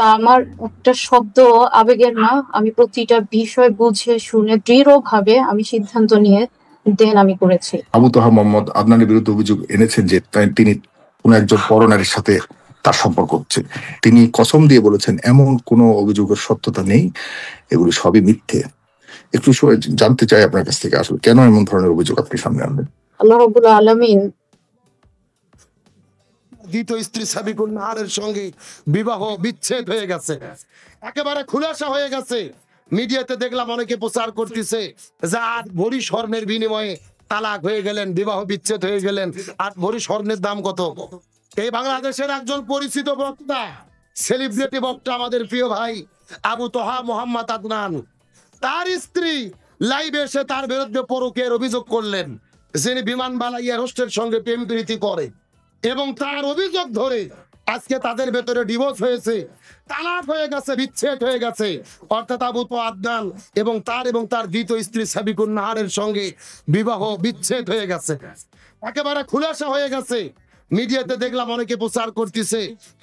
তা আমার একটা শব্দ আবেগের না, আমি প্রতিটা বিষয় বুঝে শুনে দৃঢ়ভাবে আমি সিদ্ধান্ত নিয়ে দেন আমি করেছি। আবু তোহা মোহাম্মদ আদনানের বিরুদ্ধে অভিযোগ এনেছেন যে তিনি কোন একজন পরনারীর সাথে তার সম্পর্ক হচ্ছে। তিনি কসম দিয়ে বলেছেন এমন কোনো অভিযোগের সত্যতা নেই, এগুলি সবই মিথ্যে। একটু জানতে চাই আপনার কাছ থেকে আসলে কেন এমন ধরনের অভিযোগ আপনি সামনে আনলেন? আল্লাহ রাব্বুল আলামিন দ্বিতীয় স্ত্রী সাবিকুন নাহারের সঙ্গে বিবাহ বিচ্ছেদ হয়ে গেছে, একেবারে খুলাসা হয়ে গেছে। মিডিয়াতে দেখলাম অনেকে প্রচার করতেছে যে 8 ভরি স্বর্ণের বিনিময়ে তালাক হয়ে গেলেন, বিবাহ বিচ্ছেদ হয়ে গেলেন। 8 ভরি স্বর্ণের দাম কত? এই বাংলাদেশের একজন পরিচিত বক্তা, সেলিব্রিটি বক্তা, আমাদের প্রিয় ভাই আবু তোহা মোহাম্মদ আদনান, তার স্ত্রী লাইভে এসে তার বিরুদ্ধে পরকীয়ার অভিযোগ করলেন। যিনি বিমানবালা এয়ার হোস্টের সঙ্গে প্রেম প্রীতি করে এবং তার অভিযোগ ধরে আজকে তাদের ভেতরে ডিভোর্স হয়েছে, তালাক হয়ে গেছে, বিচ্ছেদ হয়ে গেছে। অর্থাৎ আবু তোহা আদনান এবং তার দ্বিতীয় স্ত্রী সাবিকুন নাহারের সঙ্গে বিবাহ বিচ্ছেদ হয়ে গেছে, একেবারে খুলাসা হয়ে গেছে। মিডিয়াতে দেখলাম অনেকে প্রচার করতেছে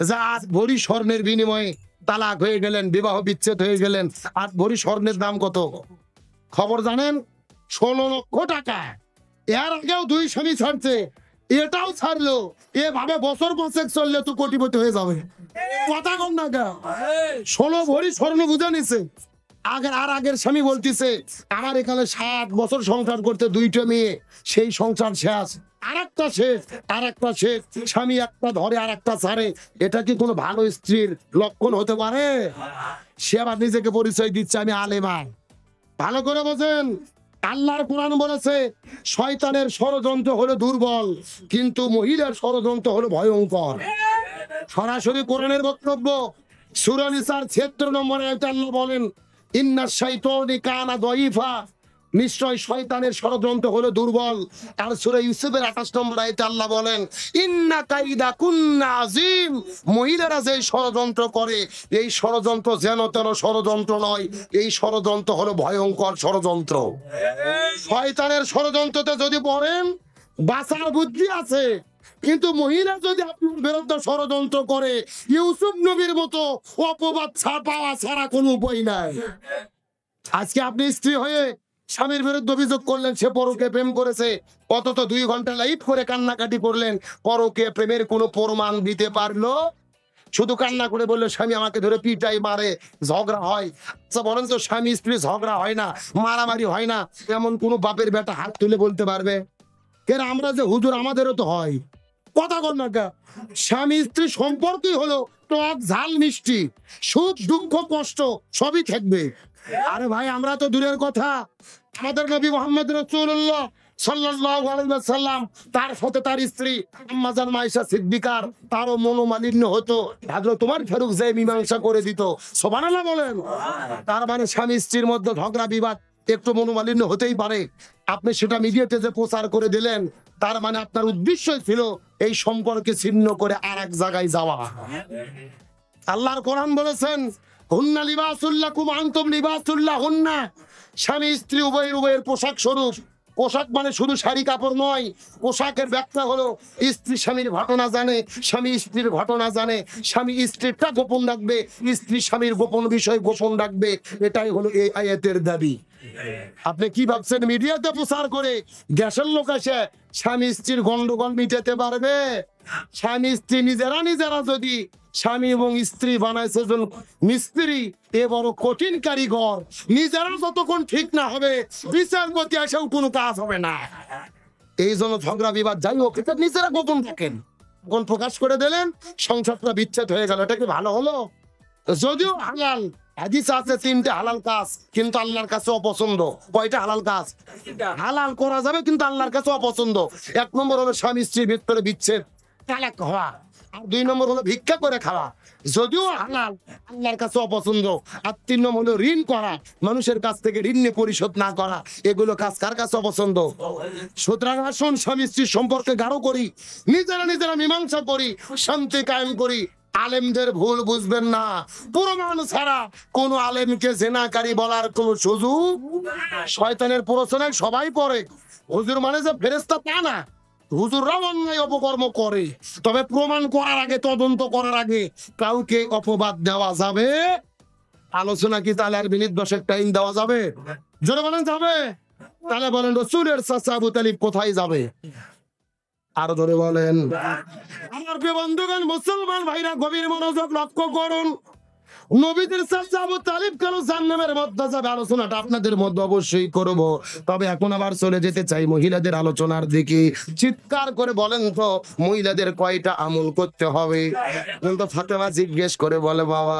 যে 8 ভরি স্বর্ণের বিনিময়ে তালাক হয়ে গেলেন, বিবাহ বিচ্ছেদ হয়ে গেলেন। 8 ভরি স্বর্ণের দাম কত খবর জানেন? 16 লক্ষ টাকা। এর আগেও 2 স্বামী ছাড়ছে, এটাও ছাড়লো। এভাবে বছর 5 চললে তো কোটিপতি হয়ে যাবে। কথা কম না গা, 16 ভরি স্বর্ণ বুঝে নিছে। আগের স্বামী বলতিছে আমার এখানে 7 বছর সংসার করতে 2টা মেয়ে, সেই সংসার শেষ। আরেকটা শেষ, স্বামী একটা ধরে আর একটা ছাড়ে। এটা কি কোনো ভালো স্ত্রীর লক্ষণ হতে পারে? সে আবার নিজেকে পরিচয় দিচ্ছে আমি আলেমা। ভালো করে বোঝেন, আল্লাহর কোরআন বলেছে শয়তানের ষড়যন্ত্র হলো দুর্বল, কিন্তু মহিলার ষড়যন্ত্র হলো ভয়ঙ্কর। সরাসরি কোরআনের বক্তব্য, সূরা নিসার 76 নম্বরে আল্লাহ বলেন ইন্না শাইতানি কানা দাঈফা, নিশ্চয় শয়তানের ষড়যন্ত্র হলো দুর্বল। আর সূরা ইউসুফের 28 নম্বর আয়াতে আল্লাহ বলেন ইন্না কাইদা কুন্না আযীম, মহিলারা যে ষড়যন্ত্র করে এই ষড়যন্ত্র যেন তেন ষড়যন্ত্র নয়, এই ষড়যন্ত্র হলো ভয়ঙ্কর ষড়যন্ত্র। শয়তানের ষড়যন্ত্রতে যদি পড়েন বাঁচার বুদ্ধি আছে, কিন্তু মহিলা যদি আপনার বিরুদ্ধে ষড়যন্ত্র করে ইউসুফ নবীর মতো অপবাদ পাওয়া ছাড়া কোনো উপায় নাই। আজকে আপনি স্ত্রী হয়ে স্বামীর বিরুদ্ধে অভিযোগ করলেন সে পরকে প্রেম করেছে, অন্তত 2 ঘন্টা লাইভ করে কান্নাকাটি করলেন, পরকে প্রেমের কোনো প্রমাণ দিতে পারলো? শুধু কান্না করে বললো স্বামী আমাকে ধরে পিটাই মারে, ঝগড়া হয়। আচ্ছা বলেন তো, স্বামী স্ত্রী ঝগড়া হয় না, মারামারি হয় না, এমন কোন বাপের বেটা হাত তুলে বলতে পারবে? এর আমরা যে হুজুর আমাদেরও তো হয়। কথা কর না, স্বামী স্ত্রী সম্পর্কই হলো টক ঝাল মিষ্টি, সুখ দুঃখ কষ্ট সবই থাকবে। আরে ভাই আমরা তো দূরের কথা, আমাদের নবী মুহাম্মদ রাসূলুল্লাহ সাল্লাল্লাহু আলাইহি ওয়াসাল্লাম, তার সাথে তার স্ত্রী আম্মা জান আয়েশা সিদ্দিকার তারও মনোমালিন্য হতো, হযরত ওমর ফারুক যে মীমাংসা করে দিত। সুবহানাল্লাহ বলেন। তার মানে স্বামী স্ত্রীর মধ্যে ঝগড়া বিবাদ একটু মনোমালিন্য হতেই পারে। আপনি সেটা মিডিয়াতে যে প্রচার করে দিলেন, তার মানে আপনার উদ্দেশ্য ছিল এই সম্পর্কে ছিন্ন করে আরেক জায়গায় যাওয়া। আল্লাহর কোরআন বলেছেন হুন্না লিবাসুল লাকুম আনতুম লিবাসুল লাহুন্না, স্বামী স্ত্রী উভয়ের পোশাক স্বরূপ। পোশাক মানে শুধু শাড়ি কাপড় নয়, পোশাকের ব্যাখ্যা হলো স্ত্রী স্বামীর ঘটনা জানে, স্বামী স্ত্রীর ঘটনা জানে, স্বামী স্ত্রীরটা গোপন রাখবে, স্ত্রী স্বামীর গোপন বিষয় গোপন রাখবে। এটাই হলো এই আয়াতের দাবি। আপনি কি ভাবছেন মিডিয়াতে প্রচার করে গ্যাসের লোক এসে স্বামী স্ত্রীর গন্ডগোল মিটাতে পারবে? স্বামী স্ত্রী নিজেরা যদি স্বামী এবং স্ত্রী বানাইছে মিস্ত্রি, এ বড় কঠিন কারিগর, নিজেরা যতক্ষণ ঠিক না হবে বিচারপতি এসেও কোনো কাজ হবে না। এই জন্য ঝগড়া বিবাদ যাই হোক এটা নিজেরা গোপন থাকেন, গোপন প্রকাশ করে দিলেন, সংসারটা বিচ্ছেদ হয়ে গেল। এটা কি ভালো হলো? যদিও হালাল, হাদিস আছে 3টে হালাল কাজ, কিন্তু আল্লাহর কাছে অপছন্দ। কয়টা হালাল কাজ? হালাল করা যাবে কিন্তু আল্লাহর কাছে অপছন্দ। 1 নম্বর হলো স্বামী স্ত্রীর ভিতরে বিচ্ছেদ, তালাক হওয়া। আর 2 নম্বর হলো ভিক্ষা করে খাওয়া, যদিও হালাল, আল্লাহর কাছে অপছন্দ। আর 3 নম্বর হলো ঋণ করা, মানুষের কাছ থেকে ঋণ নিয়ে পরিশোধ না করা। এগুলো কাজ কার কাছে অপছন্দ? সুতরাং আসুন স্বামী স্ত্রীর সম্পর্কে গাঢ় করি, নিজেরা মীমাংসা করি, শান্তি কায়েম করি। আলেমদের ভুল বুঝবেন না, প্রমাণ ছাড়া কোন আলেমকে জেনাকারী বলার কোন সুযোগ। শয়তানের প্ররোচনায় সবাই পড়ে, হুজুর মানে যে ফেরেশতা তা না, হুজুররাও অন্যায় অপকর্ম করে, তবে প্রমাণ করার আগে, তদন্ত করার আগে কাউকে অপবাদ দেওয়া যাবে? আলোচনা কি তাহলে আর মিনিট 10 টাইম দেওয়া যাবে? জোরে বলেন যাবে? তাহলে বলেন রাসূলের চাচা আবু তালিব কোথায় যাবে? আরো ধরে বলেন। আমার প্রিয় বন্ধুগণ, মুসলমান ভাইরা গভীর মনোযোগ লক্ষ্য করুন। নবীদের চাচা আবু তালিব কেন জাহান্নামের মধ্যে যাবে, আলোচনাটা আপনাদের মধ্যে অবশ্যই করব। তবে এখন আবার চলে যেতে চাই মহিলাদের আলোচনার দিকে। চিৎকার করে বলেন তো, মহিলাদের কয়টা আমল করতে হবে? কিন্তু ফাতেমা জিজ্ঞেস করে বলে, বাবা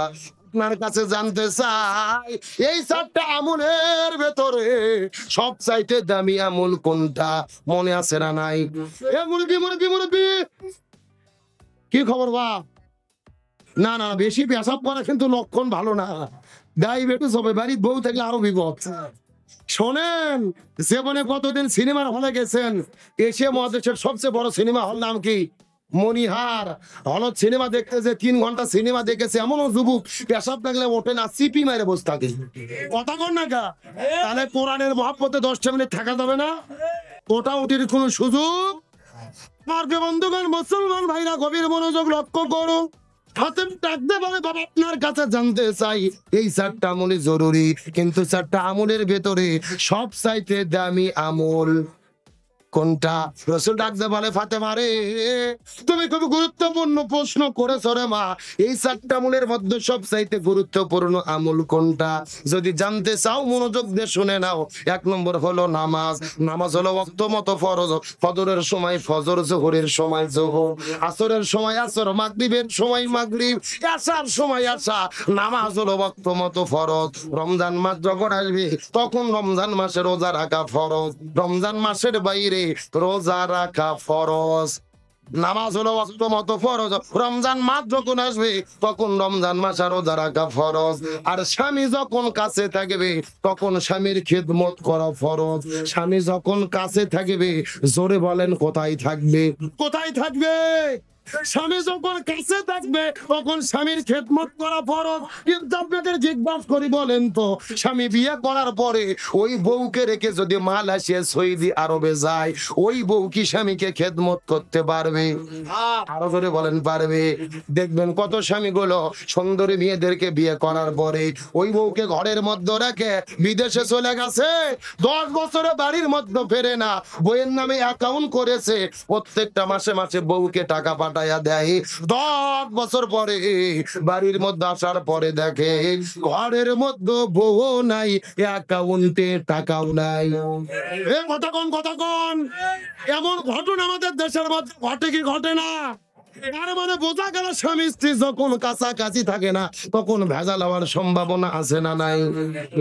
আপনার কাছে জানতে চাই, এই 4টা আমলের ভেতরে সবচাইতে দামি আমল কোনটা? মনে আছে না নাই? এ মুরব্বি মুরব্বি মুরব্বি, কি খবর বাপ? না না, বেশি পেশাব করা কিন্তু লক্ষণ ভালো না, ডায়াবেটিস হবে, বাড়ির বউ থাকলে আরো বিপদ। শোনেন, জীবনে কতদিন সিনেমার হলে গেছেন? এশিয়া মহাদেশের সবচেয়ে বড় সিনেমা হল নাম কি? মনিহার হলত সিনেমা দেখতে যে 3 ঘন্টা সিনেমা দেখেছে এমনও যুবক পেশাব লাগলে ওঠে না, সিপি মারে বসে থাকে। কথা কর না গা? তাহলে কোরআনের মহব্বতে 10টা মিনিট থাকা যাবে না? ওটা ওটির কোন সুযোগ? আমার বন্ধুগণ, মুসলমান ভাইরা গভীর মনোযোগ লক্ষ্য করো। হাতেম ডাকতে বলে, বাবা আপনার কাছে জানতে চাই, এই 4টা আমলই জরুরি, কিন্তু 4টা আমলের ভেতরে সবচাইতে দামি আমল কোনটা? রাসূল ডাকতে বলে, ফাতেমা রে, তুমি খুব গুরুত্বপূর্ণ প্রশ্ন করেছো রে মা। এই 4টা আমলের মধ্যে সবচাইতে গুরুত্বপূর্ণ আমল কোনটা? যদি জানতে চাও মনোযোগ দিয়ে শুনে নাও। 1 নম্বর হলো নামাজ। নামাজ হলো ওয়াক্ত মতো ফরজ। ফজরের সময় ফজর, যোহরের সময় যোহর, আসরের সময় আসর, মাগরিবের সময় মাগরিব, এশার সময় এশা। নামাজ হলো ওয়াক্ত মতো ফরজ। রমজান মাস যখন আসবে তখন রমজান মাসে রোজা রাখা ফরজ। রমজান মাসের বাইরে রোজা রাখা ফরজ। নামাজ হলো ওয়াক্ত মতো ফরজ। রমজান মাস যখন আসবে তখন রমজান মাসে রোজা রাখা ফরজ। আর স্বামী যখন কাছে থাকবে তখন স্বামীর খিদমত করা ফরজ। স্বামী যখন কাছে থাকবে, জোরে বলেন কোথায় থাকবে? কোথায় থাকবে? স্বামী যখন কাছে থাকবে তখন স্বামীর খেদমত করা ফরজ। কিন্তু আপনাদের জিজ্ঞাসা করি, বলেন তো, স্বামী বিয়ে করার পরে ওই বউকে রেখে যদি মালয়েশিয়া, সৌদি আরবে যায়, ওই বউ কি স্বামীকে খেদমত করতে পারবে? আরো করে বলেন, পারবে? দেখবেন কত স্বামীগুলো সুন্দরী মেয়েদেরকে বিয়ে করার পরে ওই বউকে ঘরের মধ্যে রেখে বিদেশে চলে গেছে, 10 বছরে বাড়ির মধ্যে ফেরে না, বইয়ের নামে অ্যাকাউন্ট করেছে, প্রত্যেকটা মাসে মাসে বউকে টাকা পাঠায় দেয়। 10 বছর পরে বাড়ির মধ্যে আসার পরে দেখে ঘরের মধ্যে বউ নাই, অ্যাকাউন্টে টাকাও নাই। কতক্ষণ এমন ঘটনা আমাদের দেশের মধ্যে ঘটে কি ঘটে না? তার মানে বোঝা গেল, স্বামী স্ত্রী যখন কাছাকাছি থাকে না তখন ভেজাল হওয়ার সম্ভাবনা আছে না নাই?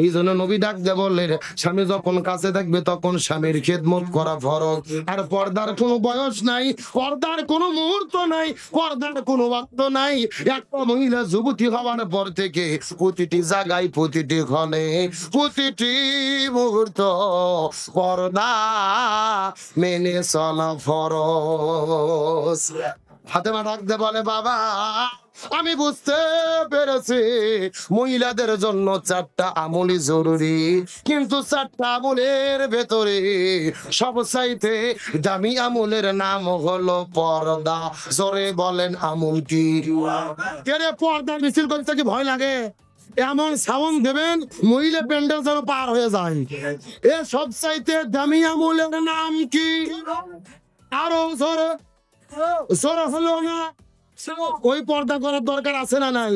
এই জন্য নবী ডাক দিয়ে বললেন, স্বামী যখন কাছে থাকবে তখন স্বামীর খেদমত করা ফরজ। আর পর্দার কোনো বয়স নাই, পর্দার কোনো মুহূর্ত নাই, পর্দার কোনো ওয়াক্ত নাই। একটা মহিলা যুবতী হওয়ার পর থেকে প্রতিটি জায়গায়, প্রতিটি ক্ষণে, প্রতিটি মুহূর্ত পর্দা মেনে চলা ফরজ। ফাতেমা ডাকতে বলে, বাবা আমি বুঝতে পেরেছি মহিলাদের জন্য 4টা আমলই জরুরি, কিন্তু 4টা আমলের ভেতরে সবচাইতে দামি আমলের নাম হলো পর্দা। জোরে বলেন আমল কি? কেরে পর্দা মিছিল করতে কি ভয় লাগে? এমন সাউন্ড দেবেন মহিলা প্যান্ডেল যেন পার হয়ে যায়। এ সবচাইতে দামি আমলের নাম কি? আরো জোরে হলো না? ওই পর্দা করার দরকার আছে না নাই?